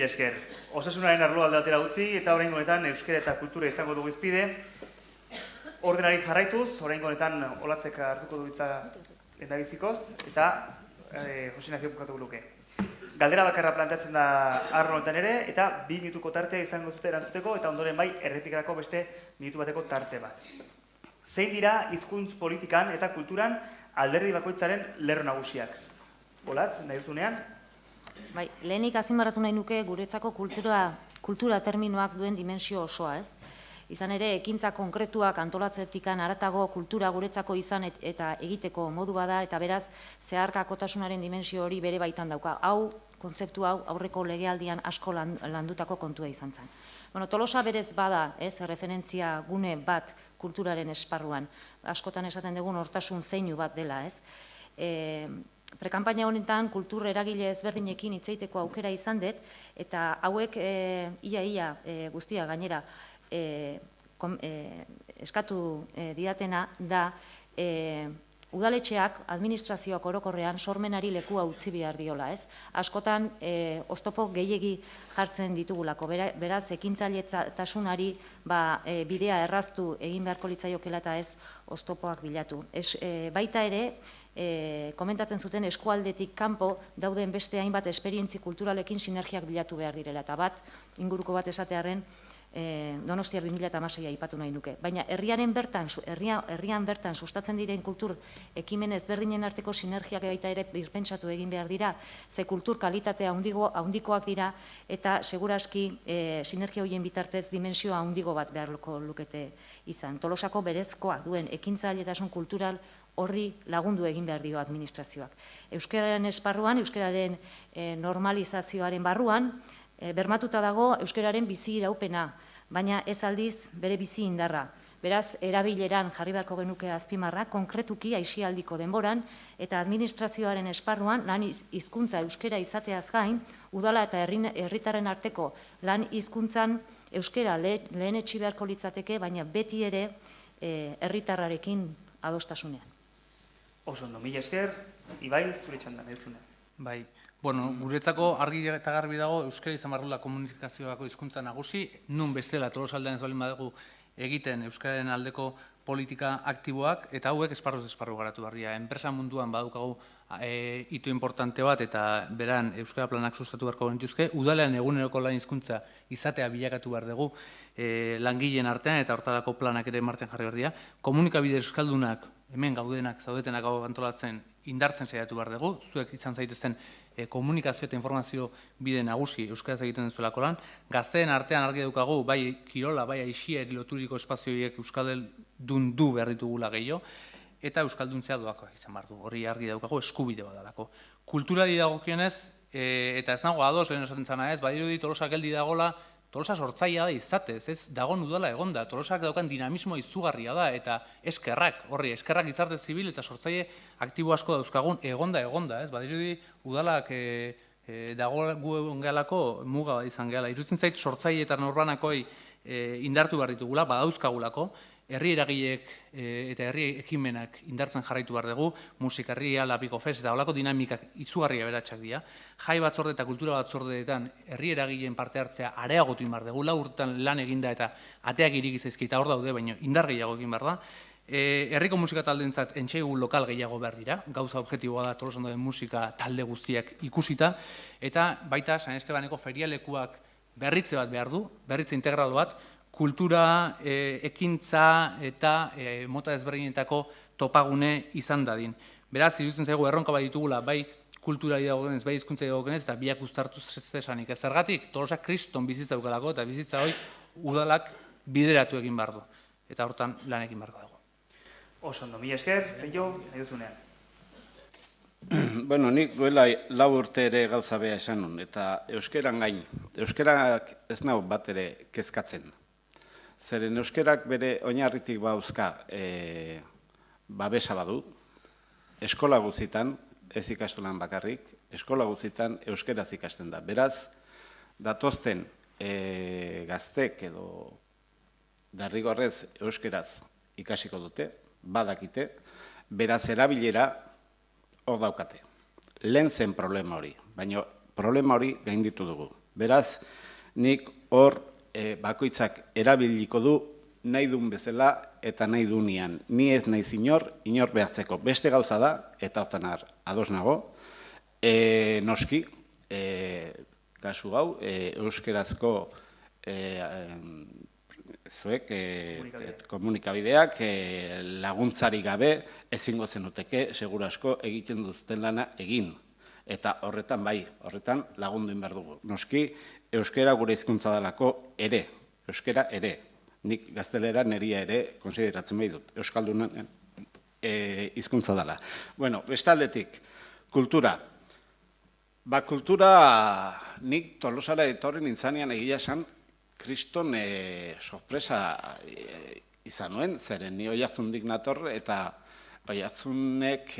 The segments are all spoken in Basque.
esker. Osasunaren arloa alde batera utzi eta oraingo honetan euskara eta kultura izango dugu izpide. Ordenari jarraituz, oraingo honetan Olatzek hartuko du hitza lehendabizikoz eta Jose Ignacio bukatuko luke. Galdera bakarra planteatzen da arlo honetan ere eta 2 minutuko tartea izango zute erantzuteko eta ondoren bai errepikarako beste minutu bateko tarte bat. Zein dira hizkuntz politikan eta kulturan alderdi bakoitzaren lerro nagusiak? Olatz, nahi duzunean? Bai, lehenik azpimarratu nahi nuke guretzako kultura terminoak duen dimensio osoa, ez? Izan ere, ekintza konkretuak antolatzetikan haratago kultura guretzako izan eta egiteko modu bada, eta beraz, zeharkakotasunaren dimensio hori bere baitan dauka. Hau, kontzeptu hau, aurreko legealdian asko landutako kontua izan zen. Bueno, Tolosa berez bada, ez, referentzia gune bat kulturaren esparruan. Askotan esaten dugun hortasun zeinu bat dela, ez? Prekampaina honetan kultur eragile ezberdinekin hitz egiteko aukera izan dut, eta hauek ia guztia gainera eskatu didatena da udaletxeak administrazioak orokorrean sormenari lekua utzi behar diola, ez? Askotan oztopo gehiegi jartzen ditugulako, beraz ekintzaileetasunari bidea erraztu egin beharko litzaiokela eta ez oztopoak bilatu. Baita ere, komentatzen zuten eskualdetik kanpo dauden beste hainbat esperientzi kulturalekin sinergiak bilatu behar direla, eta bat, inguruko bat esatearren, Donostia 2016 aipatu nahi nuke. Baina herrian bertan sustatzen diren kultur ekimen ezberdinen arteko sinergiak baita ere birpentsatu egin behar dira, ze kultur kalitatea handikoak dira, eta seguraski sinergia horien bitartez dimensioa handigo bat beharko lukete izan. Tolosako berezkoa duen ekintzailetasun kultural horri lagundu egin behar dio administrazioak. Euskararen esparruan, euskararen normalizazioaren barruan, bermatuta dago euskararen bizi iraupena, baina ez aldiz bere bizi indarra. Beraz, erabileran jarri beharko genuke azpimarra, konkretuki aisialdiko denboran, eta administrazioaren esparruan lan hizkuntza euskara izateaz gain, udala eta herritarren arteko lan hizkuntzan euskara lehenetsi beharko litzateke, baina beti ere herritarrarekin adostasunean. Oso ondo, mila esker, Ibai, zure txandan, eduzuna. Bai, bueno, guretzako argi eta garbi dago euskara izan barrula komunikazioako hizkuntza nagusi, nun bestela Tolosaldean ez baldin badugu egiten euskararen aldeko politika aktiboak, eta hauek esparruz esparru garatu barria. Enpresa munduan badukagu hito importante bat, eta beran euskara planak sustatu beharko genituzke, udalean eguneroko lan hizkuntza izatea bilakatu behar dugu langileen artean, eta hortarako planak ere martxan jarri behar dira. Komunikabide euskaldunak, hemen gaudenak, zaudetenak hau antolatzen, indartzen saiatu behar dugu, zuek izan zaitezen komunikazio eta informazio bide nagusi euskaraz egiten duzuelako lan. Gazteen artean argi daukagu, bai kirola, bai aixiari loturiko espazioiek euskaldun du behar ditugula gehiago, eta euskalduntzea doakoak izan behar du, hori argi daukagu eskubide badalako. Kulturari dagokionez, eta ez nago ados lehen esaten zana ez, badirudi Tolosa geldi dagola, Tolosa sortzailea da izatez, ez dagon udala egonda, Tolosak daukan dinamismo izugarria da, eta eskerrak izarte zibil eta sortzaile aktibo asko dauzkagun egonda, ez, badirudi udalak dago ongealako muga izan gehala. Irutzen zait sortzaile eta norbanakoi indartu behar ditugula, badauzkagulako, herri eragileek eta herri ekimenak indartzen jarraitu behar dugu, musikarria, lapiko fest, eta holako dinamikak izugarria beratxak dira. Jai batzorde eta kultura batzordeetan herri eragileen parte hartzea areagotu egin behar dugu, 4 urtean lan eginda eta ateak iriki zaizkita hor daude, baina indar gehiago egin behar da. Herriko musika taldeentzat entsegu lokal gehiago behar dira, gauza objektiboa da Tolosan dauden musika talde guztiak ikusita, eta baita San Estebaneko ferialekuak berritze bat behar du, berritze integral bat, kultura, ekintza eta mota ezberdinetako topagune izan dadin. Beraz, iruditzen zaigu erronka bat ditugula, bai kulturari dagoenez, bai hizkuntzari dagoenez, eta biak uztartu zesanik. Zergatik, Tolosak kriston bizitza daukalako, eta bizitza hori udalak bideratu egin behar du. Eta hortan lan egin beharko dago. Oso ondo, mila esker, Peio, nahi duzunean. Bueno, nik duela 4 urte ere gauza bea esan nun, eta euskeran gain. Euskarak ez nau bat ere kezkatzen. Zeren euskerak bere oinarritik bauzka babesa badu, eskola guztitan, ez ikastolan bakarrik, eskola guztitan euskeraz ikasten da. Beraz, datozten gaztek edo derrigorrez euskeraz ikasiko dute, badakite, beraz erabilera hor daukate. Lehen zen problema hori, baina problema hori gainditu dugu. Beraz, nik hor bakoitzak erabiliko du nahi duen bezala eta nahi duenean. Ni ez naiz inor behartzeko. Beste gauza da, eta hortan ados nago, noski, kasu hau, euskerazko zuek komunikabideak laguntzari gabe ezingo zenuteke segurasko egiten duzten lana egin. Eta horretan bai, horretan lagundu behar dugu. Noski, euskera gure hizkuntza dalako ere, euskera ere. Nik gaztelera neria ere konsideratzen bai dut, euskaldunen hizkuntza dela. Bueno, bestaldetik, kultura. Ba, kultura nik Tolosara etorri nintzanean egia esan, kriston sorpresa izan nuen, zeren ni Oiartzundik nator eta Oiartzunek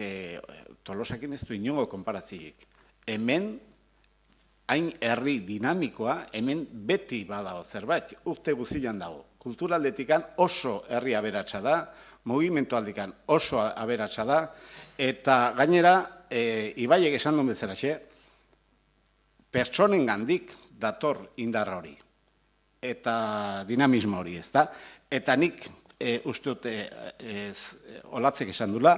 Tolosakin ez du inongo konparazioik. Hemen, hain herri dinamikoa, hemen beti badago zerbait, urte guzian dago. Kulturaldetikan oso herri aberatsa da, mugimendu aldikan oso aberatsa da, eta gainera, Ibaiek esan duen bezalaxe, pertsonen gandik dator indar hori, eta dinamismo hori, ez da? Eta nik uste dut Olatzek esan dula,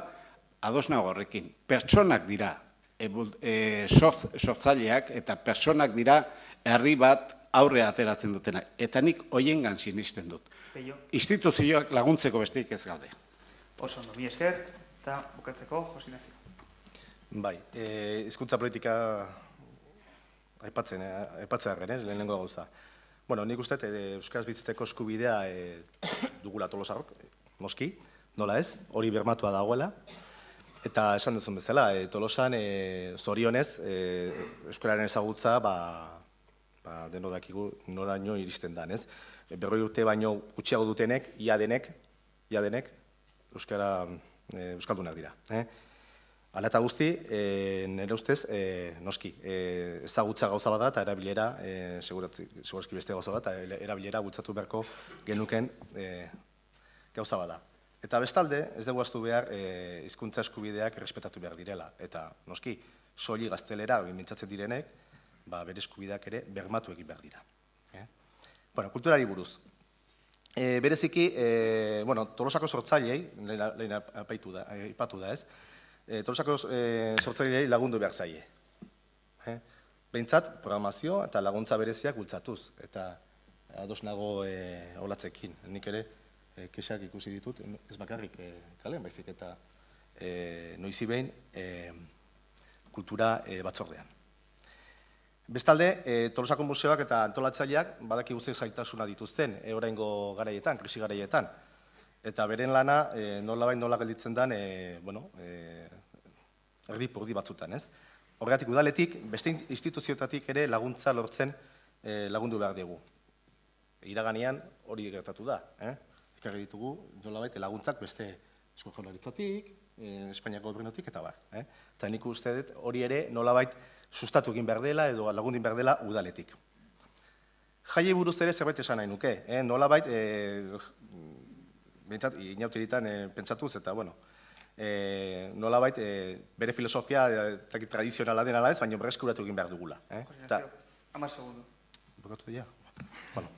ados nago horrekin. Pertsonak dira sortzaileak eta pertsonak dira herri bat aurre ateratzen dutenak. Eta nik hoiengan sinisten dut. Instituzioak laguntzeko besteik ez gaude. Oso ondo, mi esker, eta bukatzeko, Jose Ignacio. Bai, hizkuntza politika aipatzearen, lehenengo gauza. Bueno, nik uste, euskaraz bizitzeko eskubidea dugula Tolosarrok, noski, nola ez, hori bermatua dagoela. Eta esan duzun bezala, Tolosan zorionez, euskararen ezagutza deno dakigu noraino iristen dan, ez? 40 urte baino gutxiago dutenek, ia denek, euskaldunak dira. Hala eta guzti, nire ustez, noski, ezagutza gauza bat da eta erabilera, segurazki beste gauza bat, eta erabilera bultzatu beharko genuken gauza bat da. Eta bestalde, ez dugu ahaztu behar, hizkuntza eskubideak errespetatu behar direla. Eta, noski, soili gaztelera mintzatzen direnek, bere eskubideak ere bermatu egin behar dira. Bueno, kulturari buruz. Bereziki, Tolosako sortzailei, lehen aipatu da ez, Tolosako sortzailei lagundu behar zaie. Behintzat, programazio eta laguntza bereziak bultzatuz. Eta ados nago Olatzekin, nik ere, kexak ikusi ditut, ez bakarrik kalean baizik eta noizi behin kultura batzordean. Bestalde, Tolosako museoak eta antolatzaileak badaki guztiak zailtasuna dituzten oraingo garaietan, krisi garaietan. Eta beren lana nola gelditzen den, erdi-purdi batzutan, ez? Horregatik udaletik, beste instituzioetatik ere laguntza lortzen lagundu behar dugu. Iraganean hori gertatu da, ekarri ditugu, nolabait laguntzak beste Eusko Jaurlaritzatik, Espainiako Gobernutik eta bar. Eta nik uste dut hori ere nolabait sustatu egin behar dela edo lagundin behar dela udaletik. Jaiei buruz ere zerbait esan nahi nuke, nolabait, behintzat, inautiritan pentsatuz eta, nolabait, bere filosofia tradizionala denala ez, baina berreskuratu egin behar dugula. Jose Ignacio, 10 segundo. Bukatu dira? Bueno,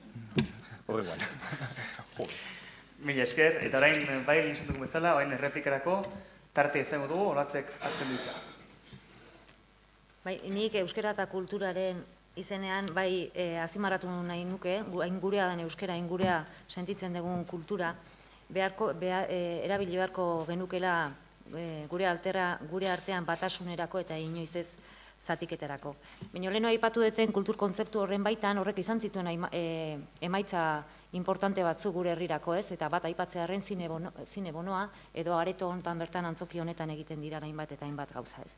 horrengoan. Mila esker, eta orain bai lintzatuko bezala, orain erreplikarako tarte izango dugu, Olatzek hartzen ditza. Bai, nik euskara eta kulturaren izenean, bai, azpimarratu nahi nuke, gurea den euskara, gurea sentitzen dugun kultura, erabili beharko genukela gure artean batasunerako eta inoiz ez zatiketerako. Baina leheno aipatu duten kultur kontzeptu horren baitan, horrek izan zituen emaitza importante batzuk gure herrirako ez, eta bat aipatzearen zine bonoa, edo areto honetan bertan antzoki honetan egiten dira hainbat eta hainbat gauza ez.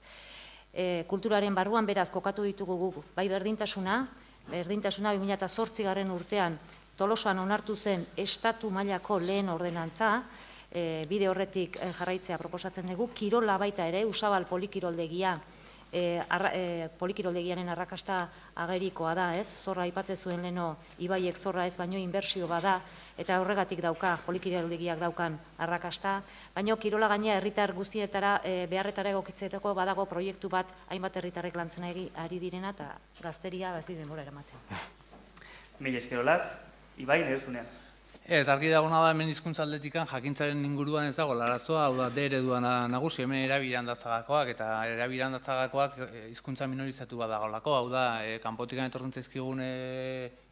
Kulturaren barruan beraz kokatu ditugu guk, bai berdintasuna 2008 urtean Tolosan onartu zen estatu mailako lehen ordenantza, bide horretik jarraitzea proposatzen dugu, kirola baita ere, Usabal polikiroldegia polikiroldegiaren arrakasta agerikoa da, ez? Zorra aipatzen zuen leno, ibaiek zorra ez baino inbertsio bada, eta horregatik dauka, polikiroldegiak daukan arrakasta, baina kirola gainea herritar guztietara beharretara egokitzeteko badago proiektu bat hainbat herritarrek lantzen ari direna eta gazteria ez di denbora eramaten. Mila esker Olatz, Ibai, nire duzunean. Ez, argi dagoena da hemen hizkuntza aldetikan jakintzaren inguruan ez dago arazoa, hau da D eredua nagusi, hemen erabileran datzagakoak, eta erabileran datzagakoak hizkuntza minorizatu bat dagoelako, hau da, kanpotikan etortzen zaizkigun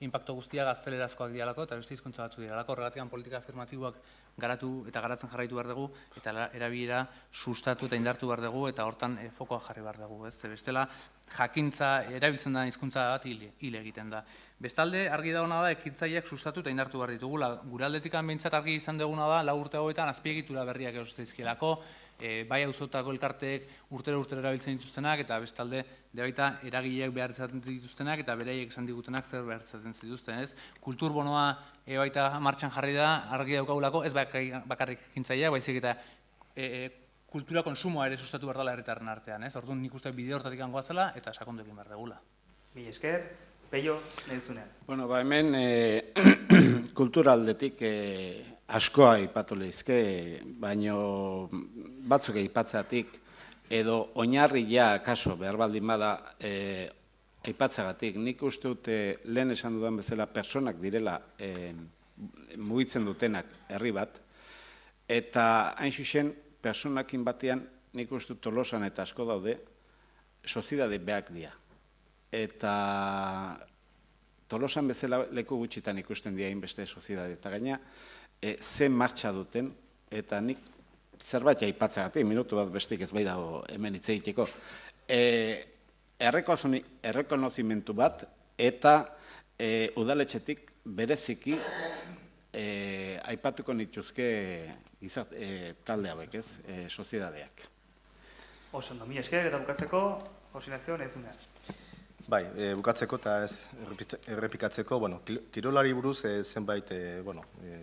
inpakto guztia gaztelerazkoak dialako, eta beste hizkuntza batzu diralako, horregatik politika afirmatiboak garatu eta garatzen jarraitu behar dugu, eta erabilera sustatu eta indartu behar dugu, eta hortan fokoa jarri behar dugu, ez? Bestela, jakintza erabiltzen da hizkuntza bat hil egiten da. Bestalde, argi dagoena da, ekintzaileak sustatu eta indartu behar ditugula. Gure aldetikan behintzat argi izan duguna da, 4 urte hauetan azpiegitura berriak zaizkielako, bai auzotako elkarteek urtero erabiltzen dituztenak, eta bestalde, baita eragileak behar izaten dituztenak, eta beraiek esan digutenak zer behar izaten zituzten, ez? Kulturbonoa baita martxan jarri da, argi daukagulako, ez bakarrik ekintzaileak, baizik eta kultura konsumoa ere sustatu behar dela herritarren artean, ez? Orduan nik uste bide hortatik goazela eta sakondu egin behar degula. Mila esker, Peio, nire duzunean. Bueno, hemen kulturaldetik askoa aipatu lehizke, baino batzuk aipatzeatik edo oinarria kaso behar baldin bada aipatzagatik. Nik uste dute lehen esan dudan bezala personak direla mugitzen dutenak herri bat, eta hain zuzen personakin batean nik uste dut Tolosan eta asko daude soziedade beak dira. Eta Tolosan bezala leku gutxitan ikusten dira inbeste soziedade. Eta gaina, ze martxa duten, eta nik zerbait aipatzagatik, minutu bat bestik ez bai dago hemen hitz egiteko, errekonozimentu bat eta udaletxetik bereziki aipatuko nituzke talde hauek, ez, soziedadeak. Oso ondo, mila esker, eta bukatzeko, Jose Ignacio, nire duzunean. Bai, bukatzeko eta ez errepikatzeko, kirolari buruz zenbait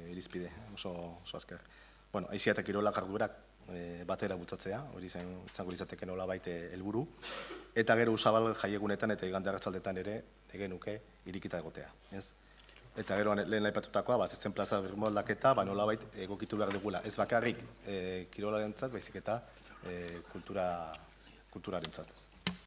irizpide, oso azkar. Aizia eta kirola jarduerak batera bultzatzea, hori izango izateke nolabait helburu, eta gero Usabal jaiegunetan eta igande arratsaldetan ere genuke irikita egotea. Eta gero lehen aipatutakoa, zezen plaza birmoldaketa, nolabait egokitu behar dugula. Ez bakarrik kirolarentzat, baizik eta kulturarentzat.